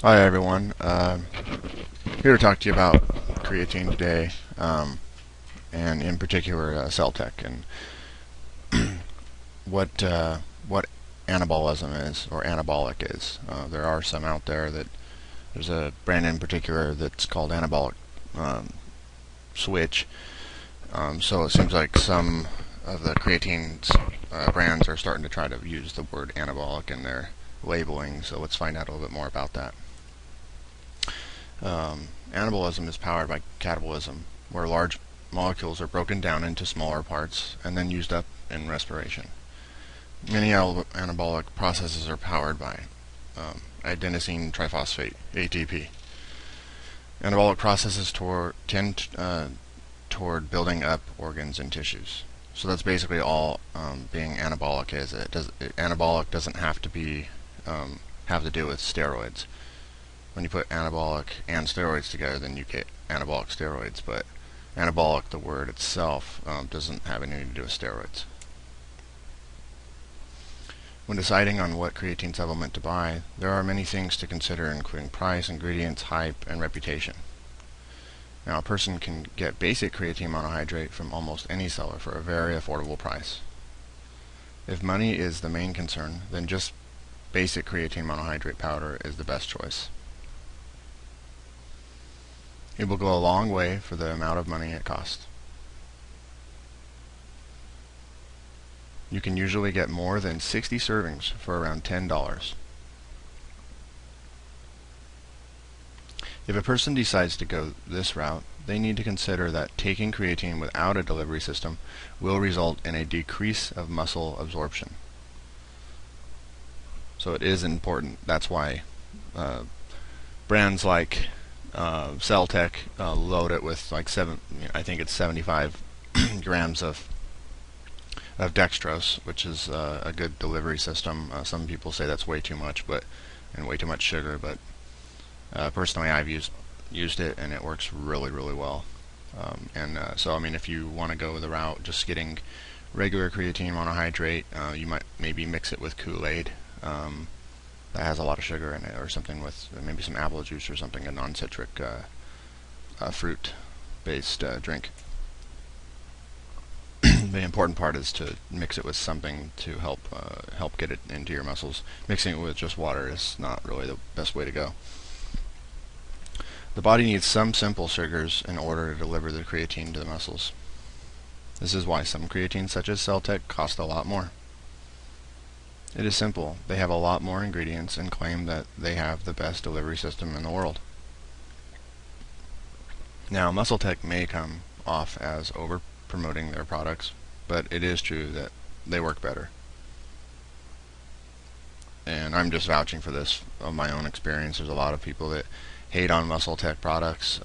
Hi everyone. Here to talk to you about creatine today, and in particular cell tech and what anabolism is or anabolic is. There are some out there that there's a brand in particular that's called Anabolic Switch. So it seems like some of the creatine brands are starting to try to use the word anabolic in their labeling. So let's find out a little bit more about that. Anabolism is powered by catabolism, where large molecules are broken down into smaller parts and then used up in respiration. Many anabolic processes are powered by adenosine triphosphate, ATP. Anabolic processes tend toward building up organs and tissues. So that's basically all being anabolic is. Anabolic doesn't have to be have to do with steroids. When you put anabolic and steroids together, then you get anabolic steroids. But anabolic, the word itself, doesn't have anything to do with steroids. When deciding on what creatine supplement to buy, there are many things to consider, including price, ingredients, hype, and reputation. Now, a person can get basic creatine monohydrate from almost any seller for a very affordable price. If money is the main concern, then just basic creatine monohydrate powder is the best choice. It will go a long way for the amount of money it costs. You can usually get more than 60 servings for around $10. If a person decides to go this route, they need to consider that taking creatine without a delivery system will result in a decrease of muscle absorption. So it is important. That's why brands like Celtec load it with like I think it's 75 grams of dextrose, which is a good delivery system. Some people say that's way too much, and way too much sugar, but personally I've used it and it works really well. So I mean, if you want to go the route just getting regular creatine monohydrate, you might maybe mix it with Kool-Aid that has a lot of sugar in it, or something with maybe some apple juice or something, a non-citric fruit-based drink. The important part is to mix it with something to help get it into your muscles. Mixing it with just water is not really the best way to go. The body needs some simple sugars in order to deliver the creatine to the muscles. This is why some creatine, such as Celtec, cost a lot more. It is simple. They have a lot more ingredients and claim that they have the best delivery system in the world. Now, MuscleTech may come off as over-promoting their products, but it is true that they work better. And I'm just vouching for this of my own experience. There's a lot of people that hate on MuscleTech products.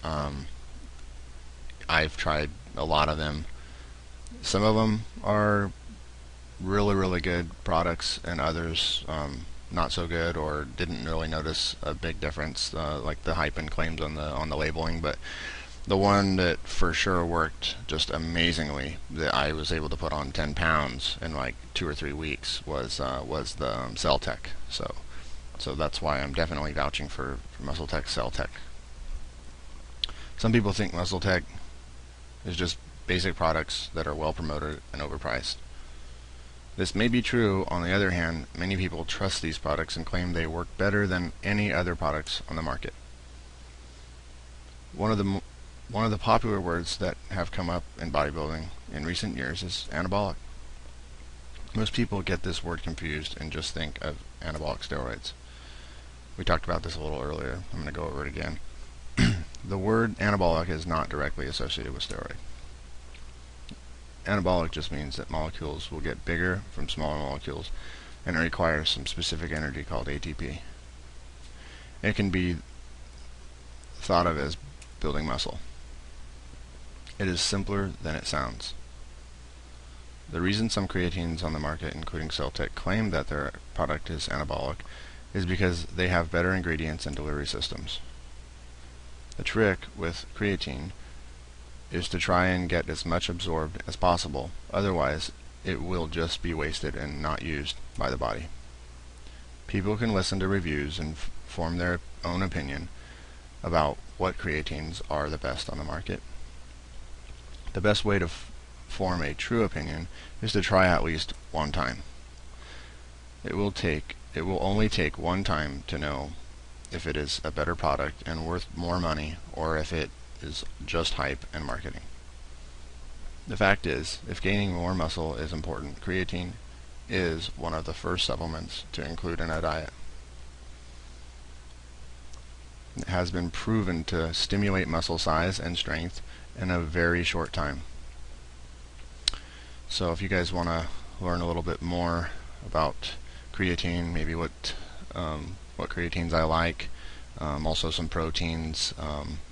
I've tried a lot of them. Some of them are really good products, and others not so good, or didn't really notice a big difference, like the hype and claims on the labeling. But the one that for sure worked just amazingly, that I was able to put on 10 pounds in like 2 or 3 weeks, was the Celtec. So that's why I'm definitely vouching for MuscleTech Celtec. Some people think MuscleTech is just basic products that are well promoted and overpriced. This may be true. On the other hand, many people trust these products and claim they work better than any other products on the market. One of the popular words that have come up in bodybuilding in recent years is anabolic. Most people get this word confused and just think of anabolic steroids. We talked about this a little earlier. I'm going to go over it again. The word anabolic is not directly associated with steroid. Anabolic just means that molecules will get bigger from smaller molecules, and it requires some specific energy called ATP. It can be thought of as building muscle. It is simpler than it sounds. The reason some creatines on the market, including Celtec, claim that their product is anabolic is because they have better ingredients and delivery systems. The trick with creatine is to try and get as much absorbed as possible. Otherwise, it will just be wasted and not used by the body. People can listen to reviews and form their own opinion about what creatines are the best on the market. The best way to form a true opinion is to try at least one time. It will only take one time to know if it is a better product and worth more money, or if it is just hype and marketing. The fact is, if gaining more muscle is important, creatine is one of the first supplements to include in a diet. It has been proven to stimulate muscle size and strength in a very short time. So if you guys want to learn a little bit more about creatine, maybe what creatines I like, also some proteins,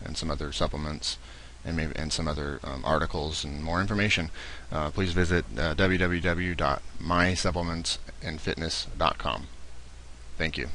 and some other supplements, and some other articles and more information, please visit www.mysupplementsandfitness.com. Thank you.